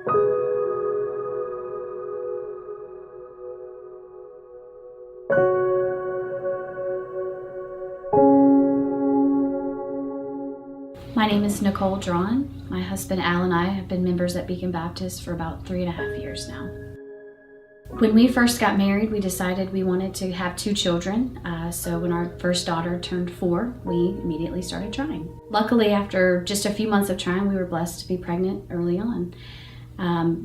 My name is Nicole Draughon. My husband Al and I have been members at Beacon Baptist for about 3.5 years now. When we first got married, we decided we wanted to have 2 children. So when our first daughter turned 4, we immediately started trying. Luckily, after just a few months of trying, we were blessed to be pregnant early on.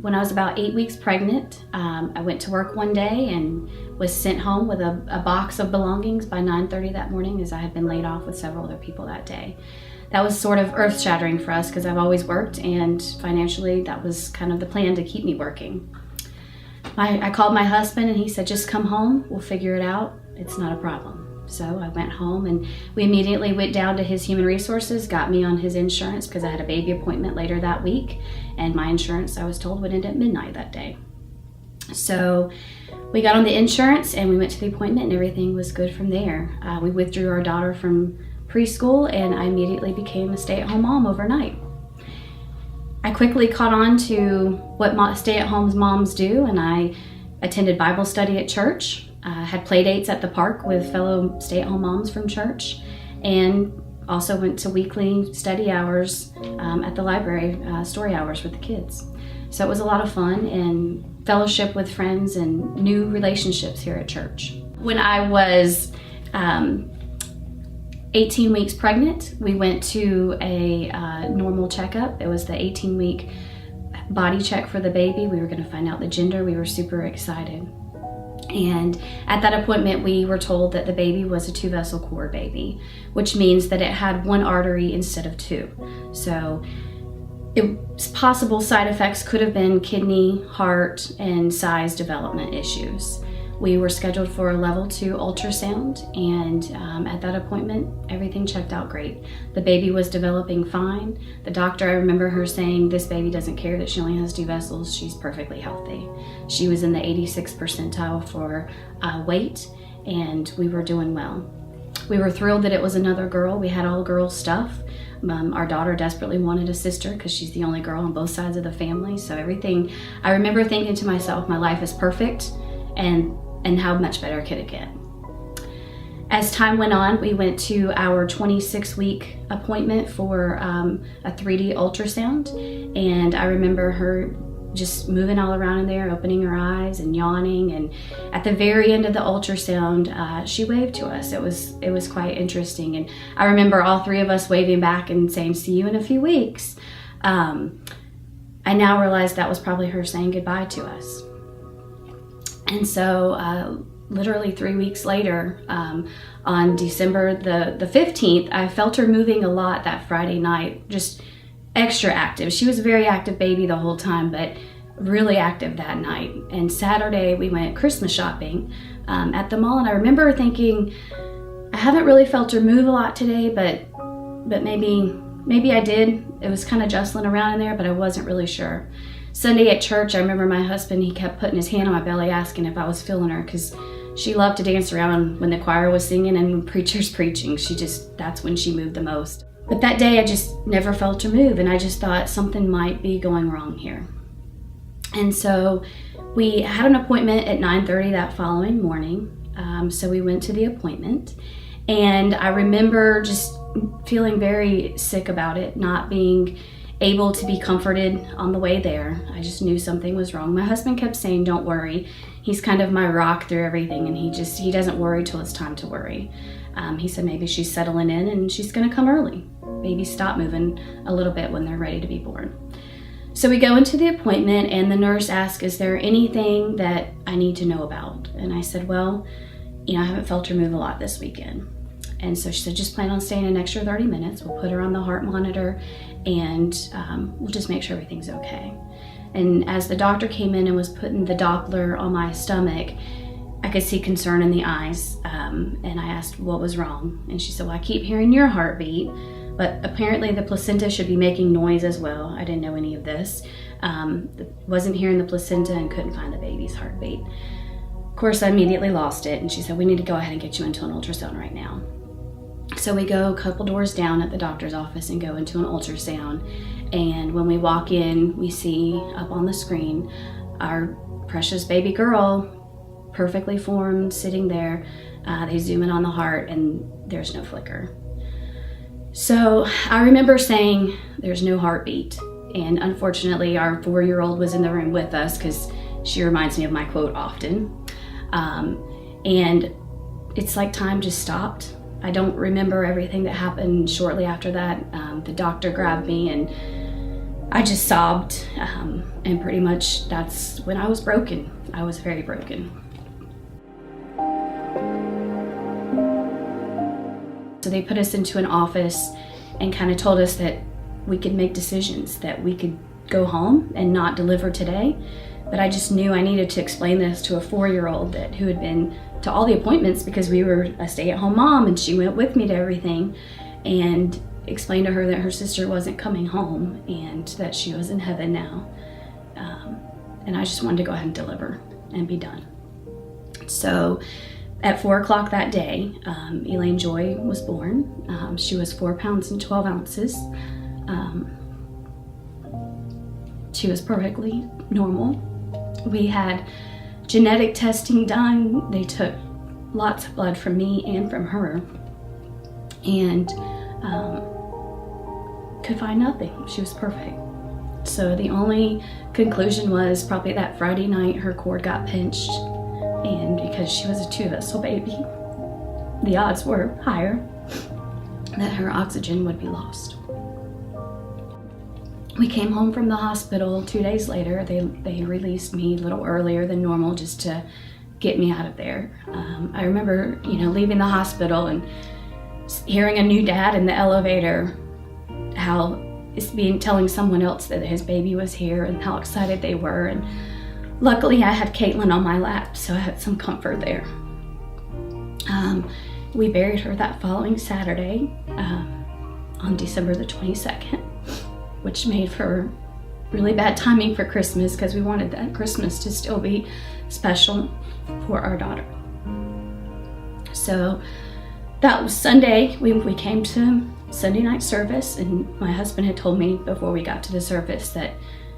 When I was about 8 weeks pregnant, I went to work one day and was sent home with a box of belongings by 9:30 that morning, as I had been laid off with several other people that day. That was sort of earth-shattering for us because I've always worked, and financially that was kind of the plan to keep me working. I called my husband and he said, just come home, we'll figure it out, it's not a problem. So I went home and we immediately went down to his human resources, got me on his insurance because I had a baby appointment later that week, and my insurance, I was told, would end at midnight that day. So we got on the insurance and we went to the appointment and everything was good from there. We withdrew our daughter from preschool and I immediately became a stay-at-home mom overnight. I quickly caught on to what stay-at-home moms do, and I attended Bible study at church, had play dates at the park with fellow stay-at-home moms from church, and also went to weekly study hours at the library, story hours with the kids. So it was a lot of fun and fellowship with friends and new relationships here at church. When I was 18 weeks pregnant, we went to a normal checkup. It was the 18-week body check for the baby. We were going to find out the gender. We were super excited. And at that appointment, we were told that the baby was a 2-vessel cord baby, which means that it had 1 artery instead of 2. So possible side effects could have been kidney, heart, and size development issues. We were scheduled for a level 2 ultrasound, and at that appointment, everything checked out great. The baby was developing fine. The doctor, I remember her saying, this baby doesn't care that she only has 2 vessels, she's perfectly healthy. She was in the 86th percentile for weight, and we were doing well. We were thrilled that it was another girl. We had all girl stuff. Our daughter desperately wanted a sister because she's the only girl on both sides of the family. So everything, I remember thinking to myself, my life is perfect, and how much better could it get? As time went on, we went to our 26-week appointment for a 3D ultrasound, and I remember her just moving all around in there, opening her eyes and yawning, and at the very end of the ultrasound, she waved to us. It was quite interesting, and I remember all 3 of us waving back and saying, see you in a few weeks. I now realize that was probably her saying goodbye to us. And so literally 3 weeks later, on December the 15th, I felt her moving a lot that Friday night, just extra active. She was a very active baby the whole time, but really active that night. And Saturday we went Christmas shopping at the mall, and I remember thinking, I haven't really felt her move a lot today, but maybe I did. It was kind of jostling around in there, but I wasn't really sure. Sunday at church, I remember my husband, he kept putting his hand on my belly asking if I was feeling her, because she loved to dance around when the choir was singing and when preacher's preaching. That's when she moved the most. But that day I just never felt her move, and I just thought something might be going wrong here. And so we had an appointment at 9:30 that following morning. So we went to the appointment, and I remember just feeling very sick about it, not being able to be comforted on the way there. I just knew something was wrong. My husband kept saying, don't worry. He's kind of my rock through everything, and he doesn't worry till it's time to worry. He said maybe she's settling in and she's gonna come early. Babies stop moving a little bit when they're ready to be born. So we go into the appointment, and the nurse asked, is there anything that I need to know about? And I said, well, I haven't felt her move a lot this weekend. And so she said, just plan on staying an extra 30 minutes. We'll put her on the heart monitor, and we'll just make sure everything's okay. And as the doctor came in and was putting the Doppler on my stomach, I could see concern in the eyes. And I asked what was wrong. And she said, well, I keep hearing your heartbeat, but apparently the placenta should be making noise as well. I didn't know any of this. Wasn't hearing the placenta and couldn't find the baby's heartbeat. Of course, I immediately lost it. And she said, we need to go ahead and get you into an ultrasound right now. So we go a couple doors down at the doctor's office and go into an ultrasound. And when we walk in, we see up on the screen our precious baby girl, perfectly formed, sitting there. They zoom in on the heart and there's no flicker. So I remember saying, there's no heartbeat. And unfortunately, our 4-year-old was in the room with us because she reminds me of my quote often. And it's like time just stopped. I don't remember everything that happened shortly after that. The doctor grabbed me and I just sobbed. And pretty much that's when I was broken. I was very broken. So they put us into an office and kind of told us that we could make decisions, that we could go home and not deliver today. But I just knew I needed to explain this to a 4-year-old who had been to all the appointments because we were a stay-at-home mom and she went with me to everything, and explain to her that her sister wasn't coming home and that she was in heaven now. And I just wanted to go ahead and deliver and be done. So at 4 o'clock that day, Elaine Joy was born. She was 4 pounds and 12 ounces. She was perfectly normal. We had genetic testing done. They took lots of blood from me and from her, and could find nothing. She was perfect. So the only conclusion was probably that Friday night her cord got pinched, and because she was a 2-vessel baby, the odds were higher that her oxygen would be lost. We came home from the hospital 2 days later. They released me a little earlier than normal just to get me out of there. I remember, leaving the hospital and hearing a new dad in the elevator, how telling someone else that his baby was here and how excited they were. And luckily I had Caitlin on my lap, so I had some comfort there. We buried her that following Saturday on December the 22nd. Which made for really bad timing for Christmas because we wanted that Christmas to still be special for our daughter. So that was Sunday. We came to Sunday night service, and my husband had told me before we got to the service that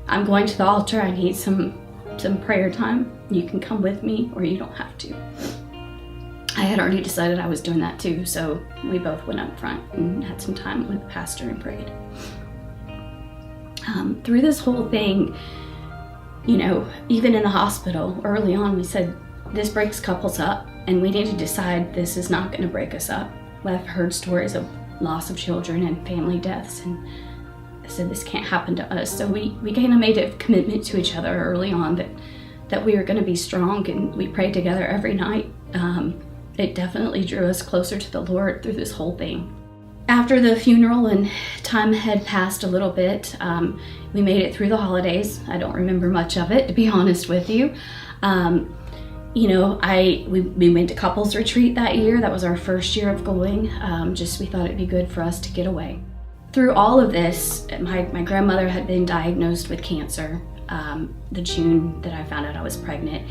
I'm going to the altar. I need some prayer time. You can come with me or you don't have to. I had already decided I was doing that too, so we both went up front and had some time with the pastor and prayed. Through this whole thing, even in the hospital, early on we said, this breaks couples up and we need to decide this is not going to break us up. I've heard stories of loss of children and family deaths, and I said this can't happen to us. So we kind of made a commitment to each other early on that we were going to be strong, and we prayed together every night. It definitely drew us closer to the Lord through this whole thing. After the funeral and time had passed a little bit, we made it through the holidays. I don't remember much of it, to be honest with you. We went to couples retreat that year. That was our first year of going. We thought it'd be good for us to get away. Through all of this, my grandmother had been diagnosed with cancer the June that I found out I was pregnant.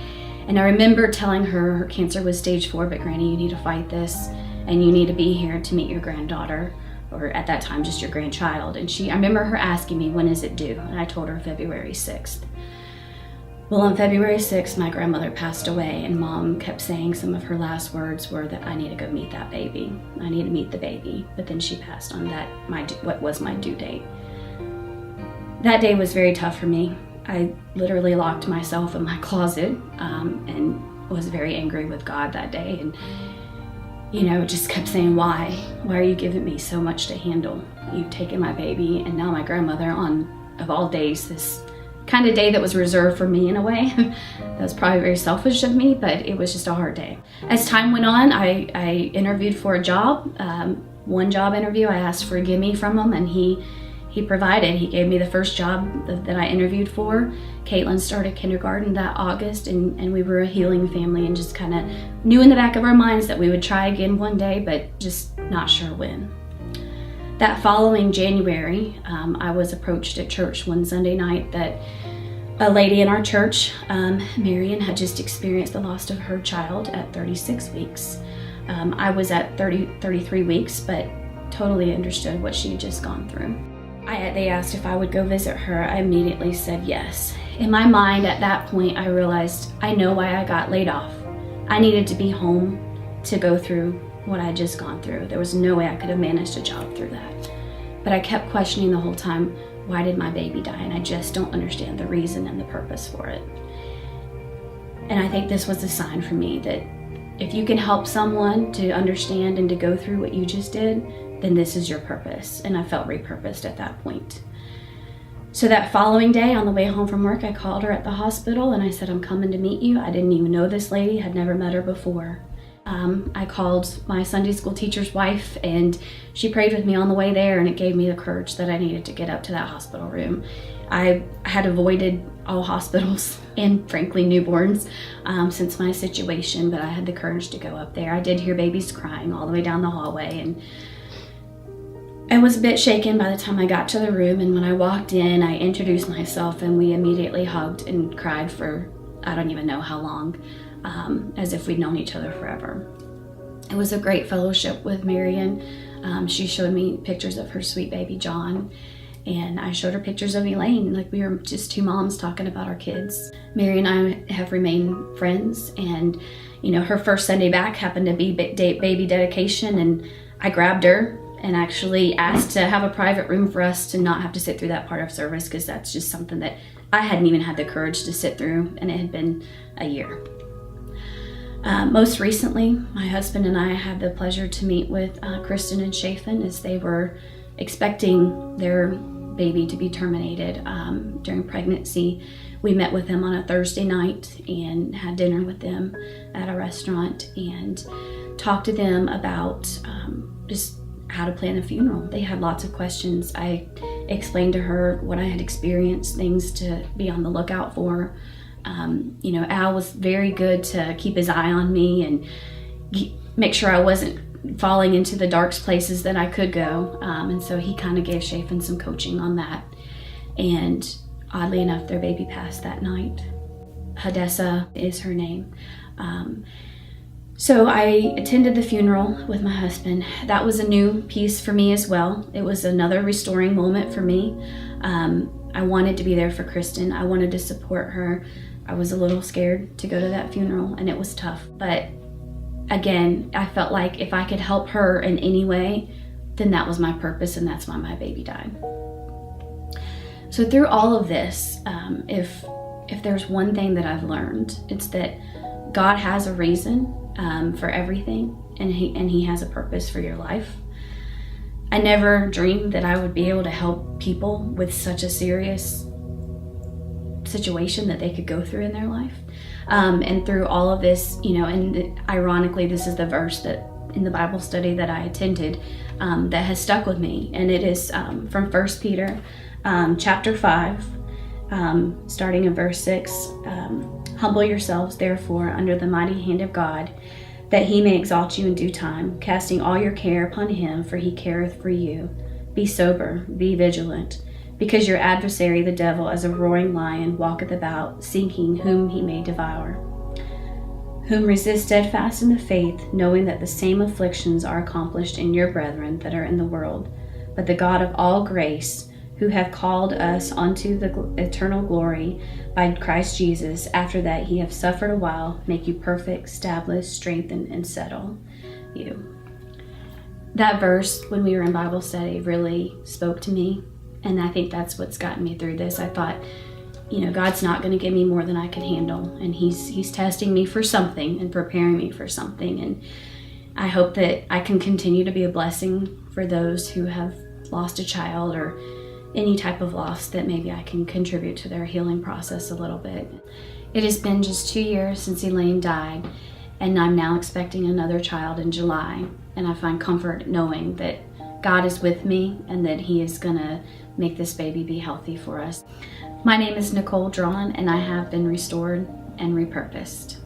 And I remember telling her cancer was stage 4, but Granny, you need to fight this. And you need to be here to meet your granddaughter, or at that time, just your grandchild. And I remember her asking me, when is it due? And I told her February 6th. Well, on February 6th, my grandmother passed away, and Mom kept saying some of her last words were that I need to go meet that baby. I need to meet the baby. But then she passed on what was my due date. That day was very tough for me. I literally locked myself in my closet and was very angry with God that day. And just kept saying, why are you giving me so much to handle? You've taken my baby, and now my grandmother on, of all days, this kind of day that was reserved for me in a way. That was probably very selfish of me, but it was just a hard day. As time went on, I interviewed for a job. One job interview, I asked for a gimme from him, and he provided. He gave me the first job that I interviewed for. Caitlin started kindergarten that August, and we were a healing family, and just kind of knew in the back of our minds that we would try again one day, but just not sure when. That following January, I was approached at church one Sunday night that a lady in our church, Marion, had just experienced the loss of her child at 36 weeks. I was at 33 weeks, but totally understood what she had just gone through. They asked if I would go visit her. I immediately said yes. In my mind at that point, I realized I know why I got laid off. I needed to be home to go through what I had just gone through. There was no way I could have managed a job through that. But I kept questioning the whole time, why did my baby die? And I just don't understand the reason and the purpose for it. And I think this was a sign for me that if you can help someone to understand and to go through what you just did, then this is your purpose. And I felt repurposed at that point. So that following day on the way home from work, I called her at the hospital and I said, I'm coming to meet you. I didn't even know this lady, had never met her before. I called my Sunday school teacher's wife and she prayed with me on the way there, and it gave me the courage that I needed to get up to that hospital room. I had avoided all hospitals and frankly newborns since my situation, but I had the courage to go up there. I did hear babies crying all the way down the hallway, and I was a bit shaken by the time I got to the room, and when I walked in, I introduced myself and we immediately hugged and cried for I don't even know how long, as if we'd known each other forever. It was a great fellowship with Marion. She showed me pictures of her sweet baby John, and I showed her pictures of Elaine, like we were just two moms talking about our kids. Mary and I have remained friends, and her first Sunday back happened to be baby dedication, and I grabbed her and actually asked to have a private room for us to not have to sit through that part of service, because that's just something that I hadn't even had the courage to sit through, and it had been a year. Most recently, my husband and I had the pleasure to meet with Kristen and Chafin as they were expecting their baby to be terminated during pregnancy. We met with them on a Thursday night and had dinner with them at a restaurant and talked to them about just how to plan a funeral. They had lots of questions. I explained to her what I had experienced, things to be on the lookout for. Al was very good to keep his eye on me and make sure I wasn't falling into the dark places that I could go. And so he kind of gave Chafin some coaching on that. And oddly enough, their baby passed that night. Hadessa is her name. So I attended the funeral with my husband. That was a new piece for me as well. It was another restoring moment for me. I wanted to be there for Kristen. I wanted to support her. I was a little scared to go to that funeral, and it was tough. But again, I felt like if I could help her in any way, then that was my purpose, and that's why my baby died. So through all of this, if there's one thing that I've learned, it's that God has a reason for everything, and he has a purpose for your life. I never dreamed that I would be able to help people with such a serious situation that they could go through in their life. And through all of this, and ironically, this is the verse that in the Bible study that I attended that has stuck with me. And it is from 1 Peter chapter 5, starting in verse 6. Humble yourselves, therefore, under the mighty hand of God, that he may exalt you in due time, casting all your care upon him, for he careth for you. Be sober, be vigilant, because your adversary the devil, as a roaring lion, walketh about, seeking whom he may devour. Whom resist steadfast in the faith, knowing that the same afflictions are accomplished in your brethren that are in the world. But the God of all grace, who hath called us unto the eternal glory by Christ Jesus, after that he hath suffered a while, make you perfect, establish, strengthen, and settle you. That verse, when we were in Bible study, really spoke to me, and I think that's what's gotten me through this. I thought, God's not going to give me more than I can handle, and he's testing me for something and preparing me for something, and I hope that I can continue to be a blessing for those who have lost a child or any type of loss, that maybe I can contribute to their healing process a little bit. It has been just 2 years since Elaine died, and I'm now expecting another child in July, and I find comfort knowing that God is with me and that he is gonna make this baby be healthy for us. My name is Nicole Draughon, and I have been restored and repurposed.